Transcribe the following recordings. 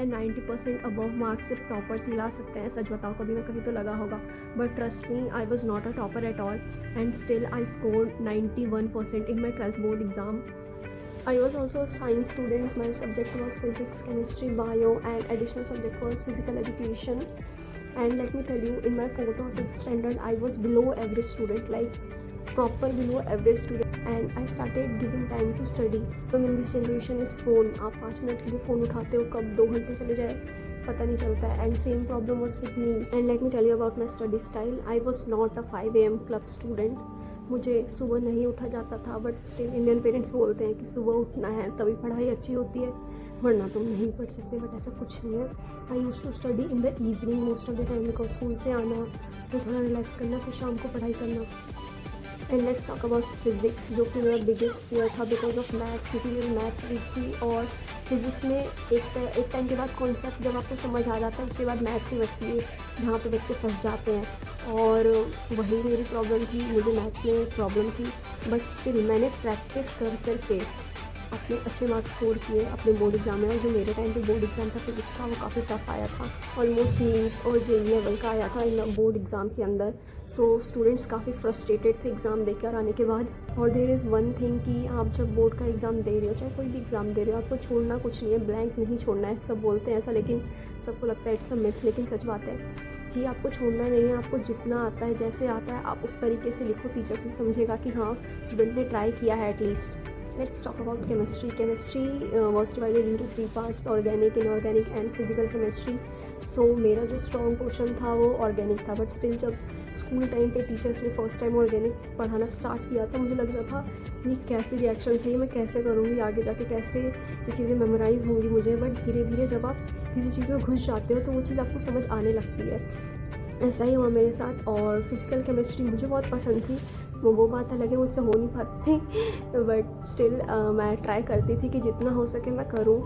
90% above marks सिर्फ toppers ही ला सकते हैं। सच बताओ, कभी ना कभी तो लगा होगा, but trust me, I was not a topper at all and still I scored 91% in my 12th board exam. I was also a science student. My subject was physics, chemistry, bio, and additional subject was physical education. And let me tell you, in my 4th or 5th standard, I was below average student, like proper below average student. And I started giving time to study. So in this generation is phone. आप 5 minute के लिए phone उठाते हो, कब 2 घंटे चले जाए पता नहीं चलता है. And same problem was with me. And let me tell you about my study style. I was not a 5 AM club student. मुझे सुबह नहीं उठा जाता था, बट स्टिल इंडियन पेरेंट्स बोलते हैं कि सुबह उठना है तभी पढ़ाई अच्छी होती है, वरना तुम नहीं पढ़ सकते. बट ऐसा कुछ नहीं है. I use to study in the evening most of the time, because school से आना फिर थोड़ा रिलैक्स करना, फिर शाम को पढ़ाई करना. And let's talk about physics, जो कि मेरा बिगेस्ट फियर था बिकॉज ऑफ मैथ्स, क्योंकि मेरी मैथ्स वीक थी. और फिजिक्स में एक टाइम के बाद कॉन्सेप्ट जब आपको समझ आ जाता है, उसके बाद मैथ्स ही बचती है जहाँ पे बच्चे फंस जाते हैं. और वही मेरी प्रॉब्लम थी, मुझे मैथ्स में प्रॉब्लम थी. बट स्टिल मैंने प्रैक्टिस करके अपने अच्छे मार्क्स स्कोर किए अपने बोर्ड एग्जाम में. और जो मेरे टाइम पे बोर्ड एग्जाम था फिजिक्स का, वो काफ़ी टफ आया था. ऑलमोस्ट नीट और जेईई लेवल का आया था इन बोर्ड एग्ज़ाम के अंदर. सो स्टूडेंट्स काफ़ी फ्रस्ट्रेटेड थे एग्ज़ाम दे कर आने के बाद. और देयर इज़ वन थिंग कि आप जब बोर्ड का एग्ज़ाम दे रहे हो, चाहे कोई भी एग्ज़ाम दे रहे हो, आपको छोड़ना कुछ नहीं है, ब्लैंक नहीं छोड़ना है. सब बोलते हैं ऐसा, लेकिन सबको लगता है इट्स अ मिथ, लेकिन सच बात है कि आपको छोड़ना नहीं है. आपको जितना आता है, जैसे आता है, आप उस तरीके से लिखो. टीचर्स भी समझेगा कि हाँ, स्टूडेंट ने ट्राई किया है at least. Let's talk about chemistry. Chemistry was divided into 3 parts: organic, inorganic and physical chemistry. So मेरा जो strong portion था वो organic था. बट स्टिल जब स्कूल टाइम पे टीचर्स ने फर्स्ट टाइम ऑर्गेनिक पढ़ाना स्टार्ट किया था, मुझे लग रहा था ये कैसे रिएक्शन है, ये मैं कैसे करूँगी आगे जाके, कैसे ये चीज़ें मेमोराइज़ होंगी मुझे. बट धीरे धीरे जब आप किसी चीज़ में घुस जाते हो तो वो चीज़ आपको समझ आने लगती है. ऐसा ही हुआ मेरे साथ. और फिज़िकल केमिस्ट्री मुझे बहुत पसंद थी. वो बात अलग है, मुझसे हो नहीं पाती थी, बट स्टिल मैं ट्राई करती थी कि जितना हो सके मैं करूं.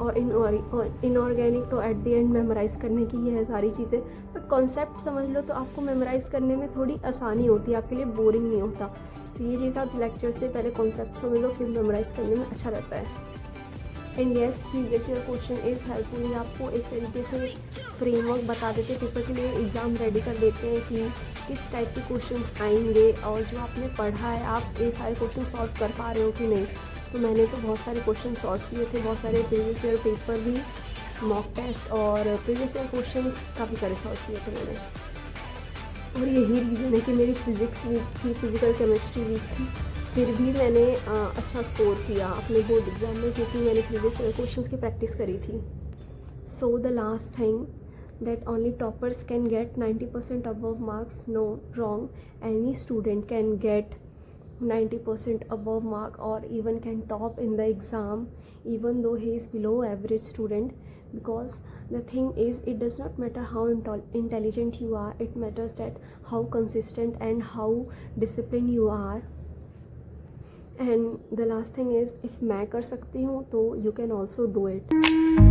और इनऑर्गेनिक तो एट द एंड मेमोराइज़ करने की ही है सारी चीज़ें. बट कॉन्सेप्ट समझ लो तो आपको मेमोराइज़ करने में थोड़ी आसानी होती है, आपके लिए बोरिंग नहीं होता. तो ये चीज़ आप लेक्चर से पहले कॉन्सेप्ट समझ लो, फिर मेमोराइज़ करने में अच्छा रहता है. And yes, previous year question is helpful. ये आपको एक तरीके से फ्रेमवर्क बता देते हैं, पेपर के लिए एग्ज़ाम रेडी कर देते हैं कि किस टाइप के क्वेश्चंस आएंगे, और जो आपने पढ़ा है आप ये सारे क्वेश्चन सॉल्व कर पा रहे हो कि नहीं. तो मैंने तो बहुत सारे क्वेश्चन सॉल्व किए थे, बहुत सारे प्रीवियस ईयर पेपर भी, मॉक टेस्ट और प्रीवियस ईयर क्वेश्चन काफ़ी सारे सॉल्व किए थे मैंने. और यही रीज़न है कि मेरी फिज़िक्स वीक थी, फिज़िकल केमिस्ट्री वीक थी, फिर भी मैंने अच्छा स्कोर किया अपने बोर्ड एग्ज़ाम में, क्योंकि मैंने प्रीवियस क्वेश्चंस की प्रैक्टिस करी थी. So the last thing, that only toppers can get 90% above marks. No, wrong. Any student can get 90% above mark, or even can top in the exam, even though he is below average student. Because the thing is, it does not matter how intelligent you are, it matters that how consistent and how disciplined you are. And the last thing is, if मैं कर सकती हूँ तो you can also do it.